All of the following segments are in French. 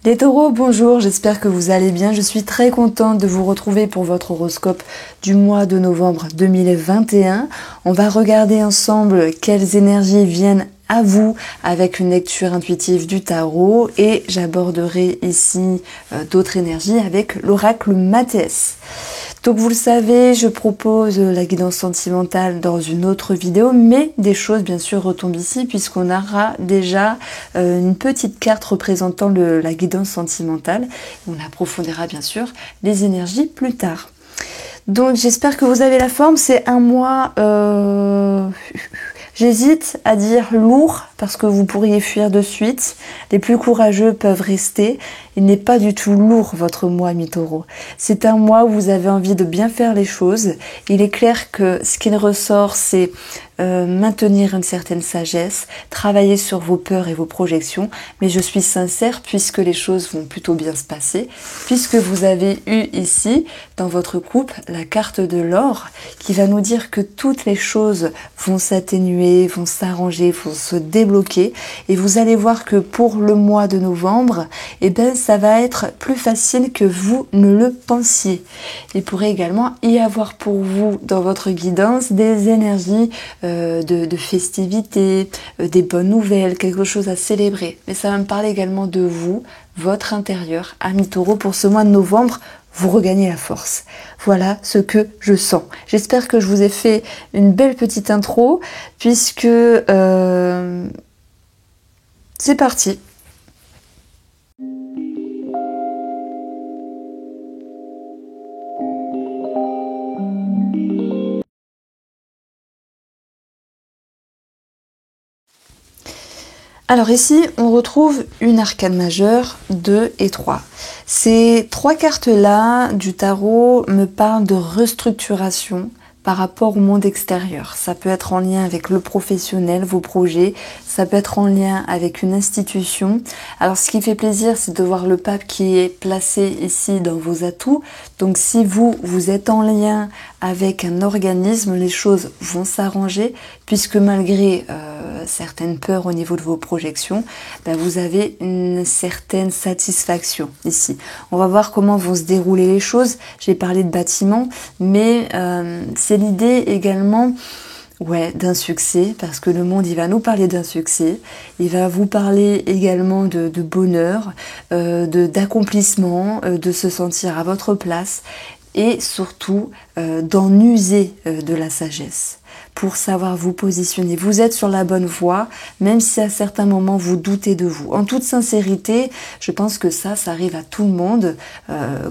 Les taureaux, bonjour, j'espère que vous allez bien. Je suis très contente de vous retrouver pour votre horoscope du mois de novembre 2021. On va regarder ensemble quelles énergies viennent à vous avec une lecture intuitive du tarot et j'aborderai ici d'autres énergies avec l'oracle Matès. Donc vous le savez, je propose la guidance sentimentale dans une autre vidéo, mais des choses bien sûr retombent ici puisqu'on aura déjà une petite carte représentant la guidance sentimentale. On approfondira bien sûr les énergies plus tard. Donc j'espère que vous avez la forme, c'est un mois... J'hésite à dire lourd parce que vous pourriez fuir de suite. Les plus courageux peuvent rester. Il n'est pas du tout lourd votre mois mi-taureau. C'est un mois où vous avez envie de bien faire les choses. Il est clair que ce qu'il ressort, c'est maintenir une certaine sagesse, travailler sur vos peurs et vos projections. Mais je suis sincère puisque les choses vont plutôt bien se passer, puisque vous avez eu ici, dans votre couple, la carte de l'or qui va nous dire que toutes les choses vont s'atténuer, vont s'arranger, vont se débloquer. Et vous allez voir que pour le mois de novembre, eh ben, ça va être plus facile que vous ne le pensiez. Il pourrait également y avoir pour vous, dans votre guidance, des énergies de festivités, des bonnes nouvelles, quelque chose à célébrer. Mais ça va me parler également de vous, votre intérieur, ami taureau, pour ce mois de novembre. Vous regagnez la force. Voilà ce que je sens. J'espère que je vous ai fait une belle petite intro, puisque c'est parti. Alors ici, on retrouve une arcane majeure, 2 et 3. Ces trois cartes-là du tarot me parlent de restructuration par rapport au monde extérieur. Ça peut être en lien avec le professionnel, vos projets, ça peut être en lien avec une institution. Alors ce qui fait plaisir, c'est de voir le pape qui est placé ici dans vos atouts. Donc si vous êtes en lien avec un organisme, les choses vont s'arranger puisque malgré certaines peurs au niveau de vos projections, vous avez une certaine satisfaction ici. On va voir comment vont se dérouler les choses. J'ai parlé de bâtiment, mais c'est l'idée également d'un succès, parce que le monde il va nous parler d'un succès, il va vous parler également de bonheur, d'accomplissement, de se sentir à votre place et surtout d'en user de la sagesse pour savoir vous positionner. Vous êtes sur la bonne voie, même si à certains moments vous doutez de vous. En toute sincérité, je pense que ça arrive à tout le monde,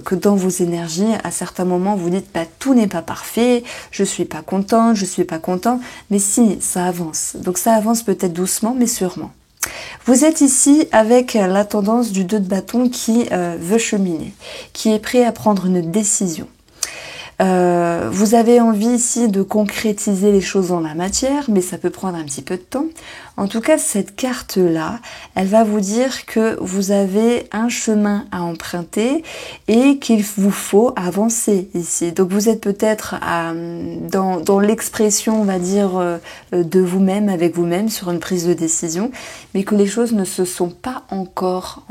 que dans vos énergies, à certains moments, vous dites tout n'est pas parfait, je suis pas contente, je suis pas content, mais si, ça avance. Donc ça avance peut-être doucement, mais sûrement. Vous êtes ici avec la tendance du 2 de bâton qui veut cheminer, qui est prêt à prendre une décision. Vous avez envie ici de concrétiser les choses en la matière, mais ça peut prendre un petit peu de temps. En tout cas, cette carte-là, elle va vous dire que vous avez un chemin à emprunter et qu'il vous faut avancer ici. Donc vous êtes peut-être dans l'expression, on va dire, de vous-même, avec vous-même, sur une prise de décision, mais que les choses ne se sont pas encore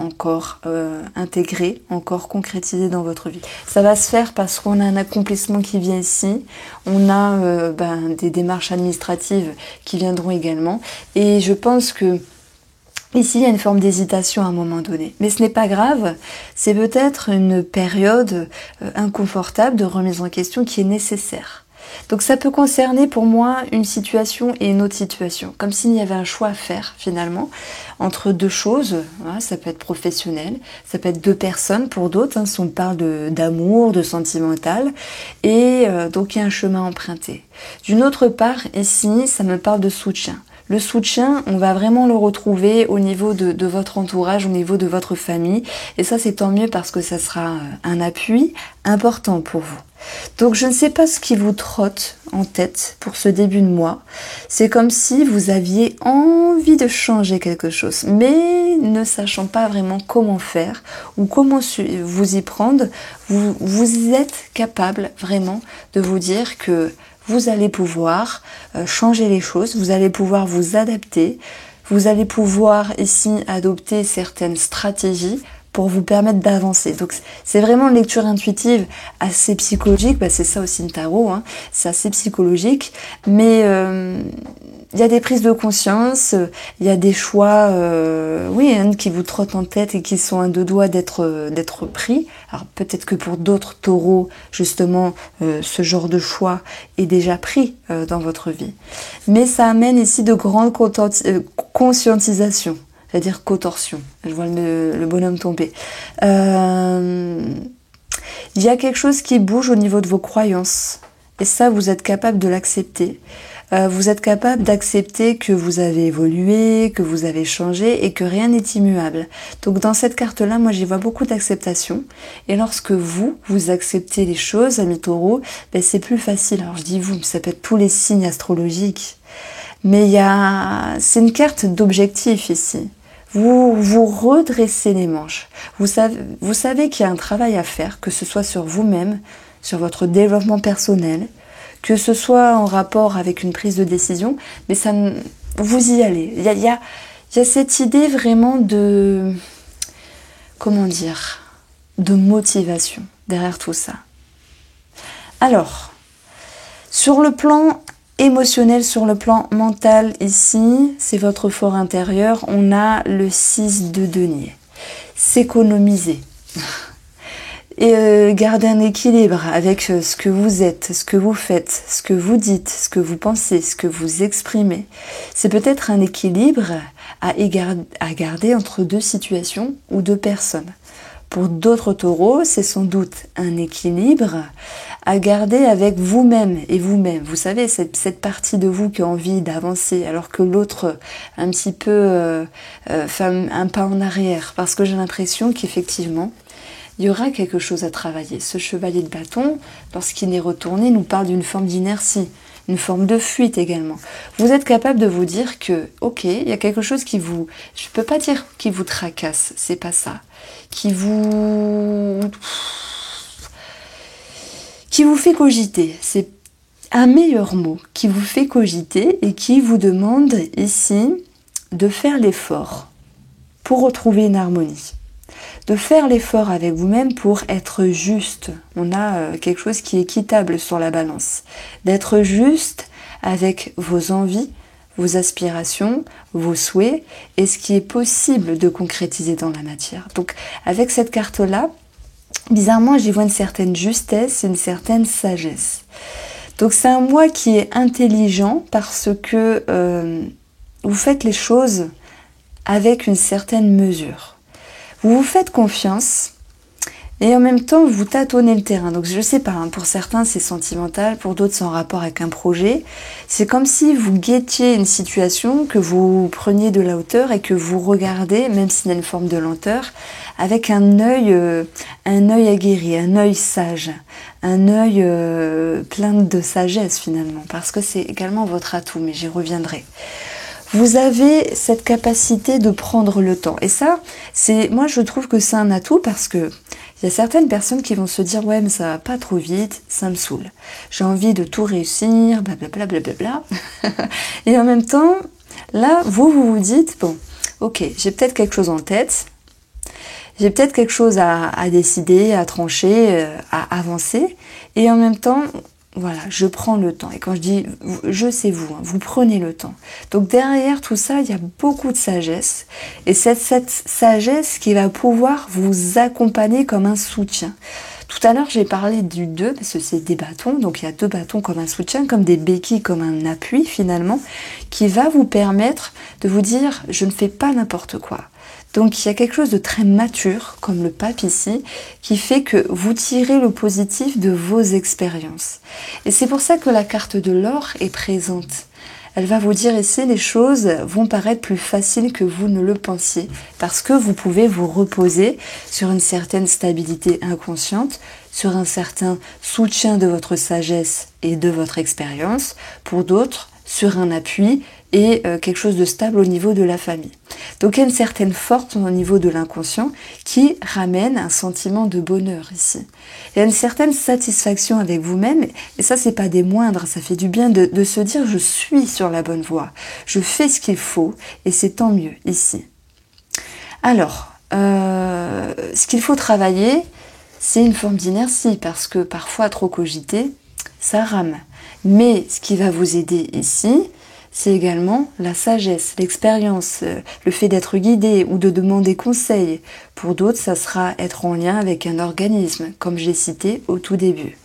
intégrées, encore concrétisées dans votre vie. Ça va se faire parce qu'on a un accomplissement qui vient ici, on a des démarches administratives qui viendront également, et je pense que ici il y a une forme d'hésitation à un moment donné, mais ce n'est pas grave, c'est peut-être une période inconfortable de remise en question qui est nécessaire. Donc ça peut concerner pour moi une situation et une autre situation, comme s'il y avait un choix à faire finalement entre deux choses. Ça peut être professionnel, ça peut être deux personnes pour d'autres, si on parle d'amour, de sentimental, et donc il y a un chemin emprunté. D'une autre part, ici, ça me parle de soutien. Le soutien, on va vraiment le retrouver au niveau de votre entourage, au niveau de votre famille. Et ça, c'est tant mieux parce que ça sera un appui important pour vous. Donc, je ne sais pas ce qui vous trotte en tête pour ce début de mois. C'est comme si vous aviez envie de changer quelque chose, mais ne sachant pas vraiment comment faire ou comment vous y prendre, vous êtes capable vraiment de vous dire que vous allez pouvoir changer les choses, vous allez pouvoir vous adapter, vous allez pouvoir ici adopter certaines stratégies pour vous permettre d'avancer. Donc c'est vraiment une lecture intuitive assez psychologique, c'est ça aussi le tarot, hein. C'est assez psychologique, mais il y a des prises de conscience, il y a des choix qui vous trottent en tête et qui sont à deux doigts d'être pris. Alors peut-être que pour d'autres taureaux, justement, ce genre de choix est déjà pris dans votre vie. Mais ça amène ici de grandes conscientisations. C'est-à-dire contorsion. Je vois le bonhomme tomber. Il y a quelque chose qui bouge au niveau de vos croyances. Et ça, vous êtes capable de l'accepter. Vous êtes capable d'accepter que vous avez évolué, que vous avez changé et que rien n'est immuable. Donc dans cette carte-là, moi j'y vois beaucoup d'acceptation. Et lorsque vous acceptez les choses, amis taureaux, c'est plus facile. Alors je dis vous, ça peut être tous les signes astrologiques. Mais c'est une carte d'objectif ici. Vous redressez les manches. Vous savez qu'il y a un travail à faire, que ce soit sur vous-même, sur votre développement personnel, que ce soit en rapport avec une prise de décision, mais vous y allez. Il y a cette idée vraiment de motivation derrière tout ça. Alors, sur le plan émotionnel, sur le plan mental, ici, c'est votre fort intérieur. On a le 6 de denier. S'économiser. Et garder un équilibre avec ce que vous êtes, ce que vous faites, ce que vous dites, ce que vous pensez, ce que vous exprimez. C'est peut-être un équilibre à garder entre deux situations ou deux personnes. Pour d'autres taureaux, c'est sans doute un équilibre à garder avec vous-même et vous-même. Vous savez, cette partie de vous qui a envie d'avancer, alors que l'autre un petit peu fait un pas en arrière. Parce que j'ai l'impression qu'effectivement, il y aura quelque chose à travailler. Ce chevalier de bâton, lorsqu'il est retourné, nous parle d'une forme d'inertie, une forme de fuite également. Vous êtes capable de vous dire que, ok, il y a quelque chose je peux pas dire qui vous tracasse, c'est pas ça. Qui vous fait cogiter, c'est un meilleur mot, qui vous fait cogiter et qui vous demande ici de faire l'effort pour retrouver une harmonie. De faire l'effort avec vous-même pour être juste. On a quelque chose qui est équitable sur la balance. D'être juste avec vos envies, vos aspirations, vos souhaits et ce qui est possible de concrétiser dans la matière. Donc avec cette carte-là, bizarrement, j'y vois une certaine justesse et une certaine sagesse. Donc c'est un moi qui est intelligent parce que vous faites les choses avec une certaine mesure. Vous vous faites confiance et en même temps vous tâtonnez le terrain. Donc je sais pas, pour certains c'est sentimental, pour d'autres c'est en rapport avec un projet. C'est comme si vous guettiez une situation, que vous preniez de la hauteur et que vous regardez, même s'il y a une forme de lenteur, avec un œil aguerri, un œil sage, un œil plein de sagesse finalement, parce que c'est également votre atout, mais j'y reviendrai. Vous avez cette capacité de prendre le temps. Et ça, moi je trouve que c'est un atout parce que il y a certaines personnes qui vont se dire ouais mais ça va pas trop vite, ça me saoule. J'ai envie de tout réussir, blablabla, blablabla. Et en même temps, là, vous dites bon, ok, j'ai peut-être quelque chose en tête, j'ai peut-être quelque chose à décider, à trancher, à avancer. Et en même temps, voilà, je prends le temps. Et quand je dis c'est vous, vous prenez le temps. Donc derrière tout ça, il y a beaucoup de sagesse. Et cette sagesse qui va pouvoir vous accompagner comme un soutien. Tout à l'heure, j'ai parlé du 2, parce que c'est des bâtons. Donc il y a 2 bâtons comme un soutien, comme des béquilles, comme un appui finalement, qui va vous permettre de vous dire, je ne fais pas n'importe quoi. Donc il y a quelque chose de très mature, comme le pape ici, qui fait que vous tirez le positif de vos expériences. Et c'est pour ça que la carte de l'or est présente. Elle va vous dire ici, les choses vont paraître plus faciles que vous ne le pensiez, parce que vous pouvez vous reposer sur une certaine stabilité inconsciente, sur un certain soutien de votre sagesse et de votre expérience, pour d'autres, sur un appui et quelque chose de stable au niveau de la famille. Donc il y a une certaine force au niveau de l'inconscient qui ramène un sentiment de bonheur ici. Il y a une certaine satisfaction avec vous-même, et ça c'est pas des moindres, ça fait du bien de se dire je suis sur la bonne voie, je fais ce qu'il faut, et c'est tant mieux ici. Alors, ce qu'il faut travailler, c'est une forme d'inertie, parce que parfois, trop cogiter, ça rame. Mais ce qui va vous aider ici, c'est également la sagesse, l'expérience, le fait d'être guidé ou de demander conseil. Pour d'autres, ça sera être en lien avec un organisme, comme j'ai cité au tout début.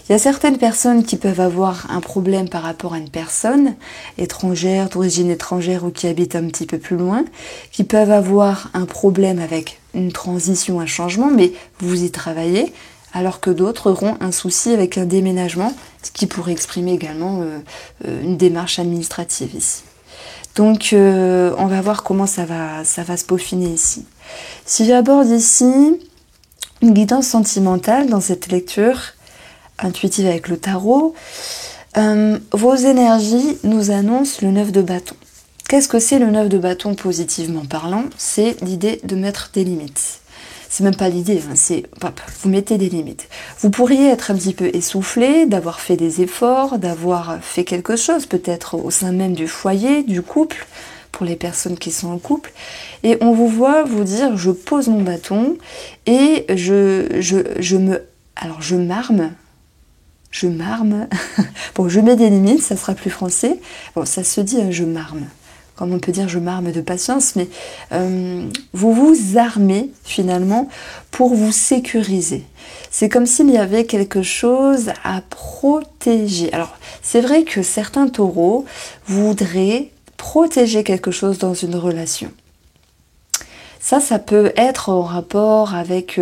Il y a certaines personnes qui peuvent avoir un problème par rapport à une personne étrangère, d'origine étrangère ou qui habite un petit peu plus loin, qui peuvent avoir un problème avec une transition, un changement, mais vous y travaillez, alors que d'autres auront un souci avec un déménagement, ce qui pourrait exprimer également une démarche administrative ici. Donc on va voir comment ça va se peaufiner ici. Si j'aborde ici une guidance sentimentale dans cette lecture intuitive avec le tarot, vos énergies nous annoncent le 9 de bâton. Qu'est-ce que c'est le 9 de bâton positivement parlant? C'est l'idée de mettre des limites. C'est même pas l'idée, hein, c'est hop, vous mettez des limites. Vous pourriez être un petit peu essoufflé, d'avoir fait des efforts, d'avoir fait quelque chose, peut-être au sein même du foyer, du couple, pour les personnes qui sont en couple, et on vous voit vous dire je pose mon bâton et je m'arme. Bon, je mets des limites, ça sera plus français. Bon, ça se dit je m'arme. Comme on peut dire je m'arme de patience, mais vous vous armez finalement pour vous sécuriser. C'est comme s'il y avait quelque chose à protéger. Alors, c'est vrai que certains taureaux voudraient protéger quelque chose dans une relation. Ça peut être en rapport avec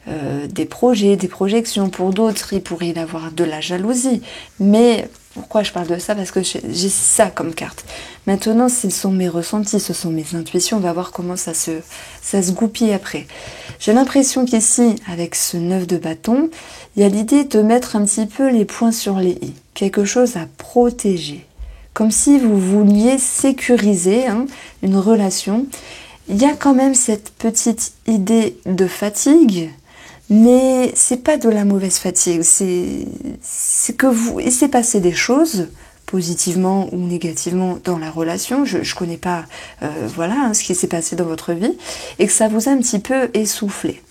des projets, des projections. Pour d'autres, il pourrait y avoir de la jalousie. Mais pourquoi je parle de ça? Parce que j'ai ça comme carte. Maintenant, ce sont mes ressentis, ce sont mes intuitions. On va voir comment ça se goupille après. J'ai l'impression qu'ici, avec ce 9 de bâton, il y a l'idée de mettre un petit peu les points sur les i. Quelque chose à protéger. Comme si vous vouliez sécuriser une relation. Il y a quand même cette petite idée de fatigue, mais c'est pas de la mauvaise fatigue, c'est que il s'est passé des choses, positivement ou négativement dans la relation, je connais pas ce qui s'est passé dans votre vie, et que ça vous a un petit peu essoufflé.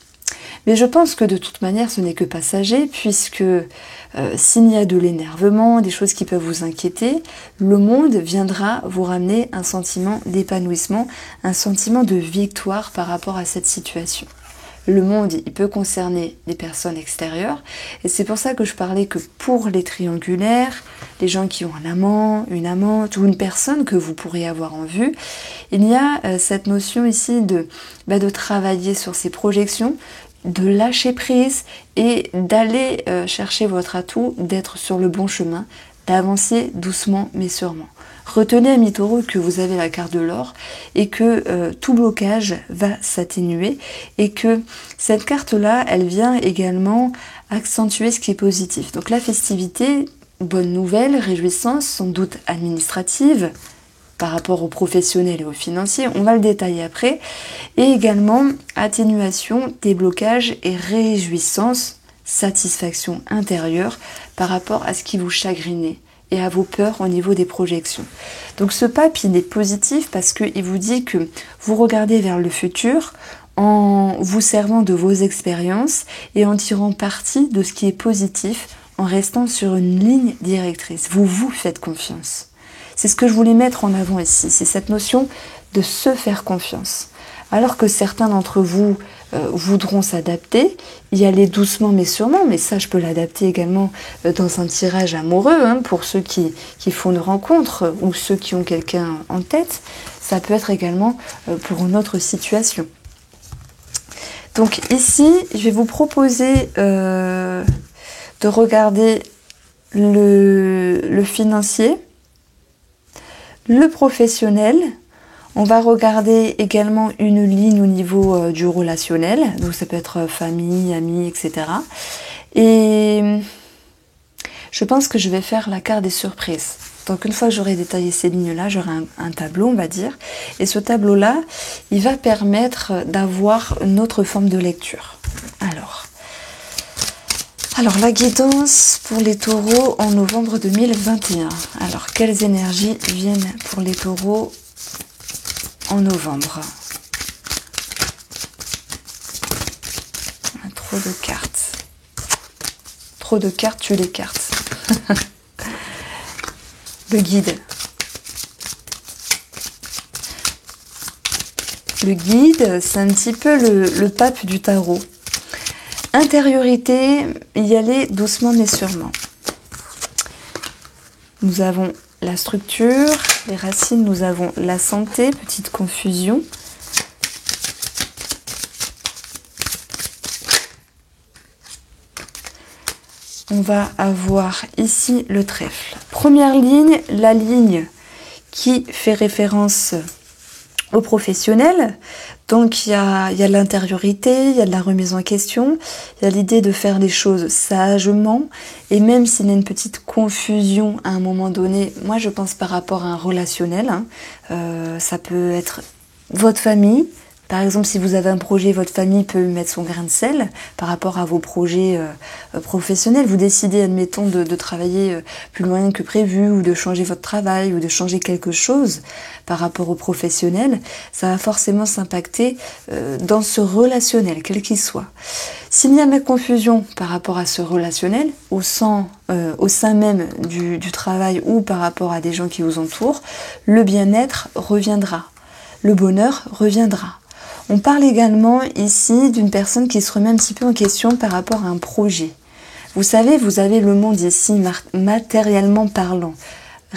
Mais je pense que de toute manière, ce n'est que passager, puisque s'il y a de l'énervement, des choses qui peuvent vous inquiéter, le monde viendra vous ramener un sentiment d'épanouissement, un sentiment de victoire par rapport à cette situation. Le monde, il peut concerner les personnes extérieures, et c'est pour ça que je parlais que pour les triangulaires, les gens qui ont un amant, une amante ou une personne que vous pourriez avoir en vue, il y a cette notion ici de travailler sur ces projections, de lâcher prise et d'aller chercher votre atout, d'être sur le bon chemin, d'avancer doucement mais sûrement. Retenez, amis taureaux, que vous avez la carte de l'or et que tout blocage va s'atténuer et que cette carte-là, elle vient également accentuer ce qui est positif. Donc la festivité, bonne nouvelle, réjouissance, sans doute administrative, par rapport aux professionnels et aux financiers, on va le détailler après, et également atténuation, déblocage et réjouissance, satisfaction intérieure par rapport à ce qui vous chagrinait et à vos peurs au niveau des projections. Donc ce pape, il est positif parce qu'il vous dit que vous regardez vers le futur en vous servant de vos expériences et en tirant parti de ce qui est positif, en restant sur une ligne directrice. Vous vous faites confiance. C'est ce que je voulais mettre en avant ici, c'est cette notion de se faire confiance. Alors que certains d'entre vous voudront s'adapter, y aller doucement mais sûrement, mais ça je peux l'adapter également dans un tirage amoureux, pour ceux qui font une rencontre ou ceux qui ont quelqu'un en tête, ça peut être également pour une autre situation. Donc ici, je vais vous proposer de regarder le financier, le professionnel. On va regarder également une ligne au niveau du relationnel, donc ça peut être famille, amis, etc. Et je pense que je vais faire la carte des surprises. Donc une fois que j'aurai détaillé ces lignes-là, j'aurai un tableau, on va dire. Et ce tableau-là, il va permettre d'avoir une autre forme de lecture. Alors la guidance pour les taureaux en novembre 2021. Alors quelles énergies viennent pour les taureaux en novembre? Trop de cartes. Trop de cartes, tu les cartes. Le guide. Le guide, c'est un petit peu le pape du tarot. Intériorité, y aller doucement mais sûrement. Nous avons la structure, les racines, nous avons la santé, petite confusion. On va avoir ici le trèfle. Première ligne, la ligne qui fait référence au professionnel. Donc il y a l'intériorité, il y a de la remise en question, il y a l'idée de faire les choses sagement. Et même s'il y a une petite confusion à un moment donné, moi je pense par rapport à un relationnel, ça peut être votre famille. Par exemple, si vous avez un projet, votre famille peut mettre son grain de sel par rapport à vos projets professionnels. Vous décidez, admettons, de travailler plus loin que prévu ou de changer votre travail ou de changer quelque chose par rapport au professionnel. Ça va forcément s'impacter dans ce relationnel, quel qu'il soit. S'il y a une confusion par rapport à ce relationnel, au sein même du travail ou par rapport à des gens qui vous entourent, le bien-être reviendra, le bonheur reviendra. On parle également ici d'une personne qui se remet un petit peu en question par rapport à un projet. Vous savez, vous avez le monde ici matériellement parlant.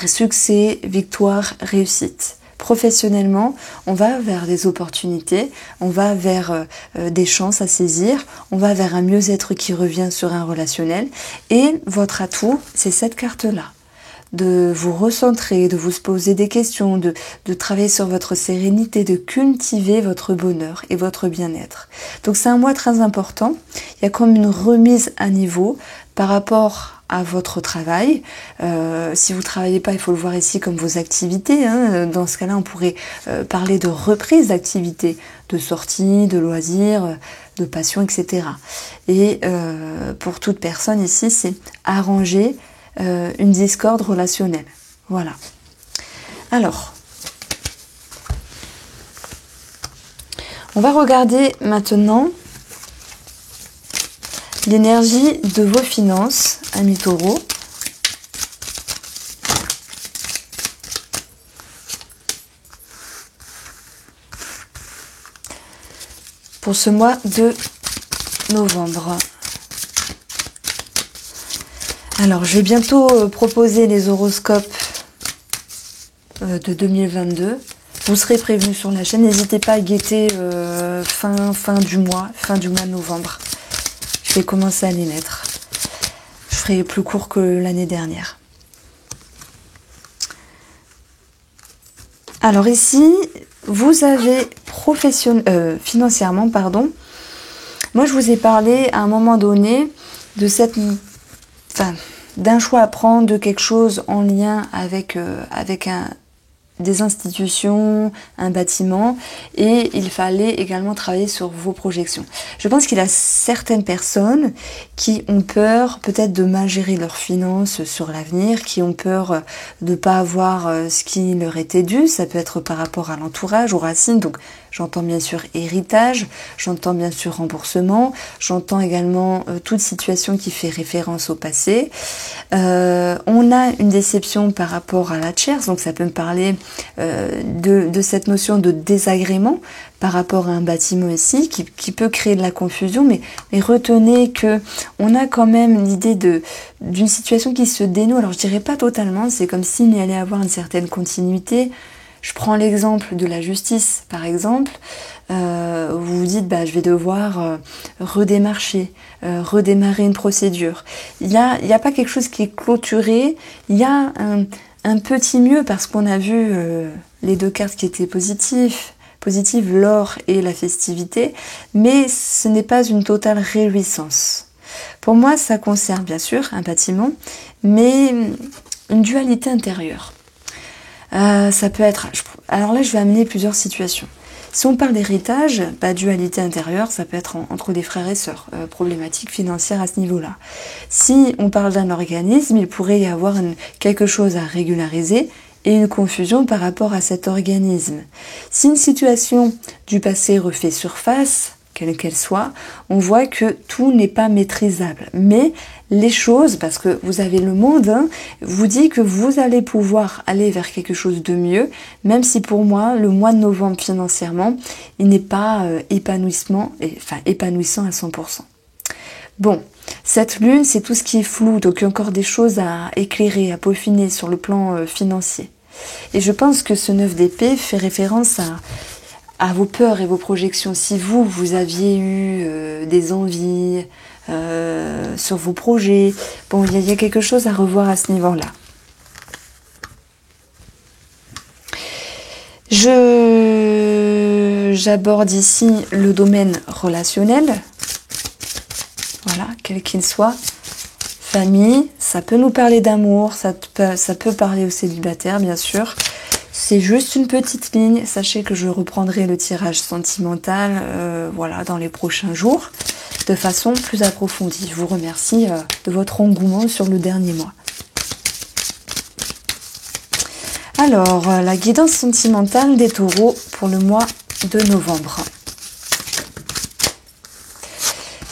Succès, victoire, réussite. Professionnellement, on va vers des opportunités, on va vers des chances à saisir, on va vers un mieux-être qui revient sur un relationnel. Et votre atout, c'est cette carte-là. De vous recentrer, de vous poser des questions, de travailler sur votre sérénité, de cultiver votre bonheur et votre bien-être. Donc c'est un mois très important. Il y a comme une remise à niveau par rapport à votre travail. Si vous ne travaillez pas, il faut le voir ici comme vos activités. Dans ce cas-là, on pourrait parler de reprise d'activités, de sorties, de loisirs, de passion, etc. Et pour toute personne ici, c'est arranger une discorde relationnelle. Voilà. Alors, on va regarder maintenant l'énergie de vos finances, amis taureaux. Pour ce mois de novembre. Alors, je vais bientôt proposer les horoscopes de 2022. Vous serez prévenus sur la chaîne. N'hésitez pas à guetter fin du mois de novembre. Je vais commencer à les mettre. Je ferai plus court que l'année dernière. Alors ici, vous avez financièrement, pardon. Moi, je vous ai parlé à un moment donné de d'un choix à prendre, de quelque chose en lien avec des institutions, un bâtiment, et il fallait également travailler sur vos projections. Je pense qu'il y a certaines personnes qui ont peur peut-être de mal gérer leurs finances sur l'avenir, qui ont peur de ne pas avoir ce qui leur était dû. Ça peut être par rapport à l'entourage, aux racines, donc j'entends bien sûr héritage, j'entends bien sûr remboursement, j'entends également toute situation qui fait référence au passé. On a une déception par rapport à la tierce, donc ça peut me parler de cette notion de désagrément par rapport à un bâtiment ici qui peut créer de la confusion, mais retenez que on a quand même l'idée d'une situation qui se dénoue. Alors je dirais pas totalement, c'est comme s'il y allait avoir une certaine continuité. Je prends l'exemple de la justice, par exemple. Vous vous dites, je vais devoir redémarrer une procédure. Il n'y a pas quelque chose qui est clôturé. Il y a un petit mieux parce qu'on a vu les deux cartes qui étaient positives, l'or et la festivité, mais ce n'est pas une totale réjouissance. Pour moi, ça concerne bien sûr un bâtiment, mais une dualité intérieure. Ça peut être... Alors là, je vais amener plusieurs situations. Si on parle d'héritage, dualité intérieure, ça peut être entre des frères et sœurs, problématique financière à ce niveau-là. Si on parle d'un organisme, il pourrait y avoir quelque chose à régulariser et une confusion par rapport à cet organisme. Si une situation du passé refait surface, quelle qu'elle soit, on voit que tout n'est pas maîtrisable. Mais les choses, parce que vous avez le monde, hein, vous dit que vous allez pouvoir aller vers quelque chose de mieux, même si pour moi, le mois de novembre financièrement, il n'est pas épanouissant à 100%. Bon, cette lune, c'est tout ce qui est flou, donc il y a encore des choses à éclairer, à peaufiner sur le plan financier. Et je pense que ce 9 d'épée fait référence à vos peurs et vos projections. Si vous aviez eu des envies sur vos projets, bon, il y a quelque chose à revoir à ce niveau-là. J'aborde ici le domaine relationnel. Voilà, quel qu'il soit. Famille, ça peut nous parler d'amour, ça peut parler aux célibataires, bien sûr. C'est juste une petite ligne. Sachez que je reprendrai le tirage sentimental voilà, dans les prochains jours, de façon plus approfondie. Je vous remercie de votre engouement sur le dernier mois. Alors, la guidance sentimentale des taureaux pour le mois de novembre.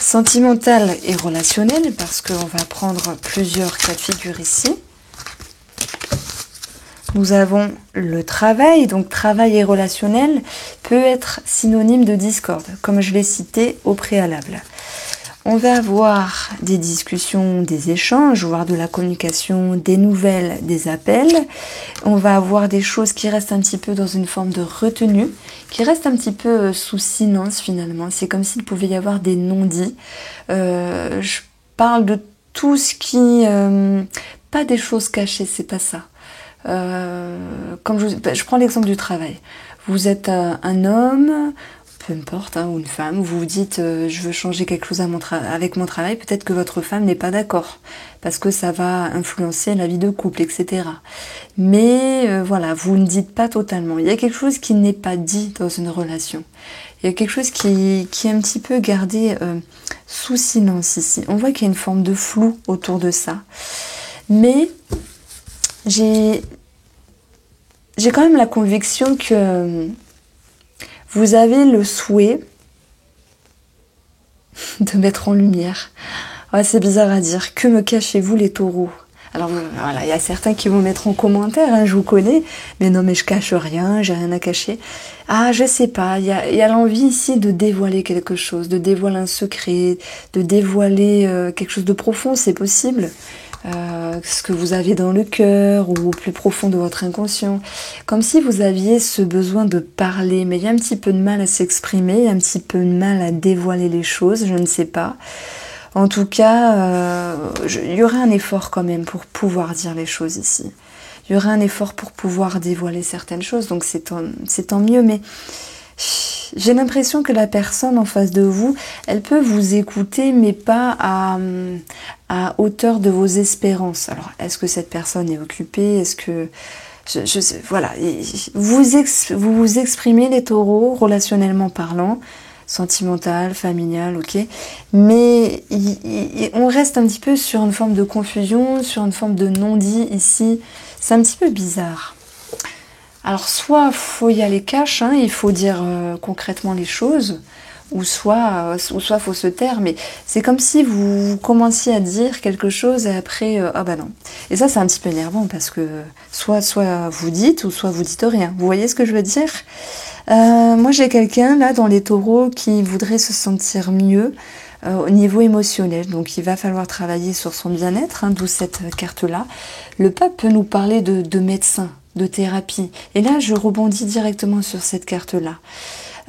Sentimental et relationnel, parce qu'on va prendre plusieurs cas de figure ici. Nous avons le travail, donc travail et relationnel peut être synonyme de discorde, comme je l'ai cité au préalable. On va avoir des discussions, des échanges, voire de la communication, des nouvelles, des appels. On va avoir des choses qui restent un petit peu dans une forme de retenue, qui restent un petit peu sous silence finalement. C'est comme s'il pouvait y avoir des non-dits. Je parle de tout ce qui... pas des choses cachées, c'est pas ça. Comme je prends l'exemple du travail. Vous êtes un homme... peu importe, hein, ou une femme, vous vous dites je veux changer quelque chose avec mon travail, peut-être que votre femme n'est pas d'accord, parce que ça va influencer la vie de couple, etc. Mais voilà, vous ne dites pas totalement. Il y a quelque chose qui n'est pas dit dans une relation. Il y a quelque chose qui est un petit peu gardé sous silence ici. On voit qu'il y a une forme de flou autour de ça. Mais j'ai quand même la conviction que... vous avez le souhait de mettre en lumière. Ouais, c'est bizarre à dire. Que me cachez-vous les taureaux? Alors voilà, il y a certains qui vont mettre en commentaire, hein, je vous connais, mais non mais je cache rien, j'ai rien à cacher. Ah, je sais pas, il y a l'envie ici de dévoiler quelque chose, de dévoiler un secret, de dévoiler quelque chose de profond, c'est possible. Ce que vous avez dans le cœur ou au plus profond de votre inconscient, comme si vous aviez ce besoin de parler, mais il y a un petit peu de mal à s'exprimer, un petit peu de mal à dévoiler les choses, je ne sais pas. En tout cas, il y aurait un effort quand même pour pouvoir dire les choses ici. Il y aurait un effort pour pouvoir dévoiler certaines choses, donc c'est tant mieux, mais j'ai l'impression que la personne en face de vous, elle peut vous écouter, mais pas à hauteur de vos espérances. Alors, est-ce que cette personne est occupée? Est-ce que... voilà. Vous vous exprimez, les taureaux, relationnellement parlant, sentimental, familial, ok. Mais on reste un petit peu sur une forme de confusion, sur une forme de non-dit ici. C'est un petit peu bizarre. Alors, soit faut y aller cash, hein, il faut dire concrètement les choses, ou soit faut se taire, mais c'est comme si vous commenciez à dire quelque chose et après, ah bah non. Et ça, c'est un petit peu énervant parce que soit vous dites, ou soit vous dites rien. Vous voyez ce que je veux dire? Moi, j'ai quelqu'un là dans les taureaux qui voudrait se sentir mieux au niveau émotionnel. Donc, il va falloir travailler sur son bien-être, hein, d'où cette carte-là. Le pape peut nous parler de médecin, de thérapie. Et là, je rebondis directement sur cette carte-là.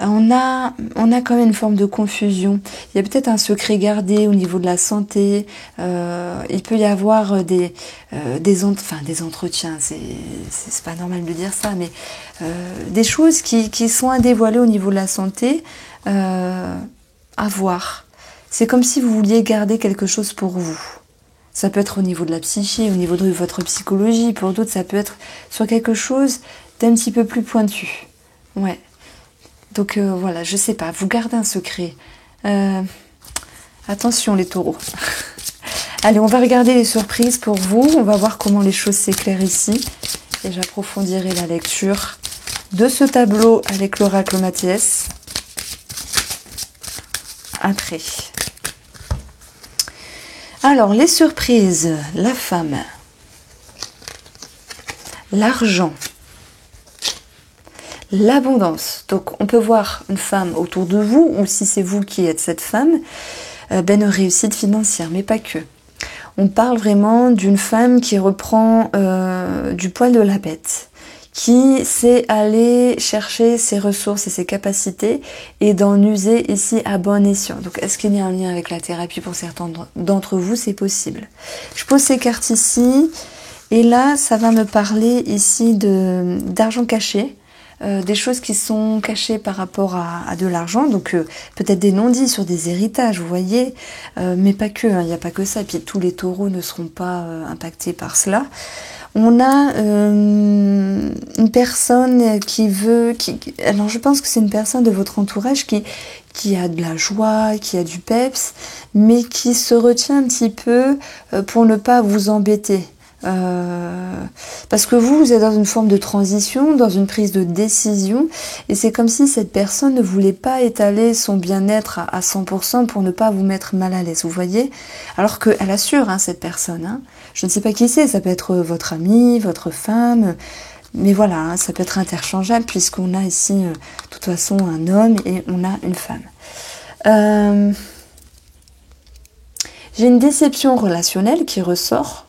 On a quand même une forme de confusion. Il y a peut-être un secret gardé au niveau de la santé. Il peut y avoir des entretiens. C'est pas normal de dire ça, mais des choses qui sont à dévoiler au niveau de la santé, à voir. C'est comme si vous vouliez garder quelque chose pour vous. Ça peut être au niveau de la psyché, au niveau de votre psychologie. Pour d'autres, ça peut être sur quelque chose d'un petit peu plus pointu. Ouais. Donc voilà, je sais pas, vous gardez un secret. Attention les taureaux. Allez, on va regarder les surprises pour vous. On va voir comment les choses s'éclairent ici. Et j'approfondirai la lecture de ce tableau avec l'oracle Mathias. après. Alors, les surprises, la femme, l'argent, l'abondance. Donc, on peut voir une femme autour de vous, ou si c'est vous qui êtes cette femme, une réussite financière, mais pas que. On parle vraiment d'une femme qui reprend du poil de la bête, qui sait aller chercher ses ressources et ses capacités et d'en user ici à bon escient. Donc, est-ce qu'il y a un lien avec la thérapie pour certains d'entre vous? C'est possible. Je pose ces cartes ici et là, ça va me parler ici d'argent caché. Des choses qui sont cachées par rapport à de l'argent, donc peut-être des non-dits sur des héritages, vous voyez, mais pas que, il n'y a pas que ça, et puis tous les taureaux ne seront pas impactés par cela. On a une personne alors je pense que c'est une personne de votre entourage qui a de la joie, qui a du peps, mais qui se retient un petit peu pour ne pas vous embêter. Parce que vous êtes dans une forme de transition, dans une prise de décision, et c'est comme si cette personne ne voulait pas étaler son bien-être à 100% pour ne pas vous mettre mal à l'aise, vous voyez, alors qu'elle assure, cette personne, je ne sais pas qui c'est, ça peut être votre ami, votre femme, mais voilà, ça peut être interchangeable puisqu'on a ici de toute façon un homme et on a une femme. J'ai une déception relationnelle qui ressort.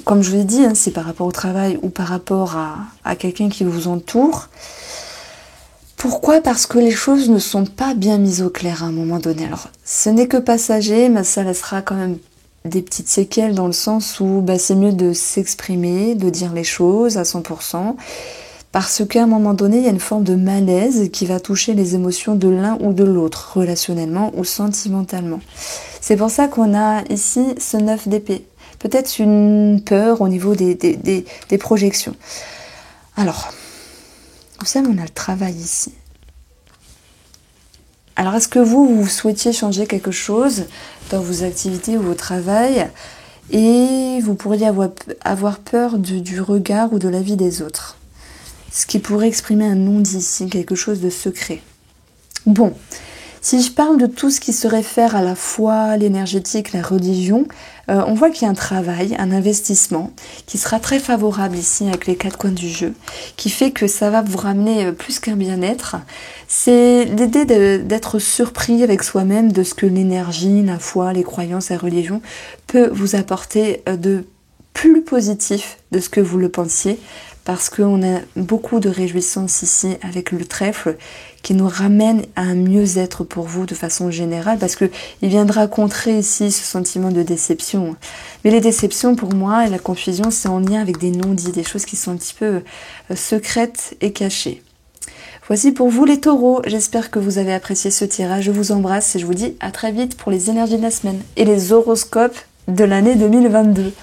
Comme je vous l'ai dit, c'est par rapport au travail ou par rapport à quelqu'un qui vous entoure. Pourquoi? Parce que les choses ne sont pas bien mises au clair à un moment donné. Alors, ce n'est que passager, mais ça laissera quand même des petites séquelles dans le sens où c'est mieux de s'exprimer, de dire les choses à 100%, parce qu'à un moment donné, il y a une forme de malaise qui va toucher les émotions de l'un ou de l'autre, relationnellement ou sentimentalement. C'est pour ça qu'on a ici ce 9 d'épée. Peut-être une peur au niveau des projections. Alors, vous savez, on a le travail ici. Alors, est-ce que vous souhaitiez changer quelque chose dans vos activités ou au travail et vous pourriez avoir peur du regard ou de l'avis des autres? Ce qui pourrait exprimer un non-dit ici, quelque chose de secret. Bon, si je parle de tout ce qui se réfère à la foi, l'énergétique, la religion, on voit qu'il y a un travail, un investissement qui sera très favorable ici avec les 4 coins du jeu, qui fait que ça va vous ramener plus qu'un bien-être. C'est l'idée d'être surpris avec soi-même de ce que l'énergie, la foi, les croyances, la religion peut vous apporter de plus positif de ce que vous le pensiez, parce qu'on a beaucoup de réjouissance ici avec le trèfle qui nous ramène à un mieux-être pour vous de façon générale, parce qu'il viendra contrer ici ce sentiment de déception. Mais les déceptions pour moi et la confusion, c'est en lien avec des non-dits, des choses qui sont un petit peu secrètes et cachées. Voici pour vous les taureaux, j'espère que vous avez apprécié ce tirage, je vous embrasse et je vous dis à très vite pour les énergies de la semaine et les horoscopes de l'année 2022.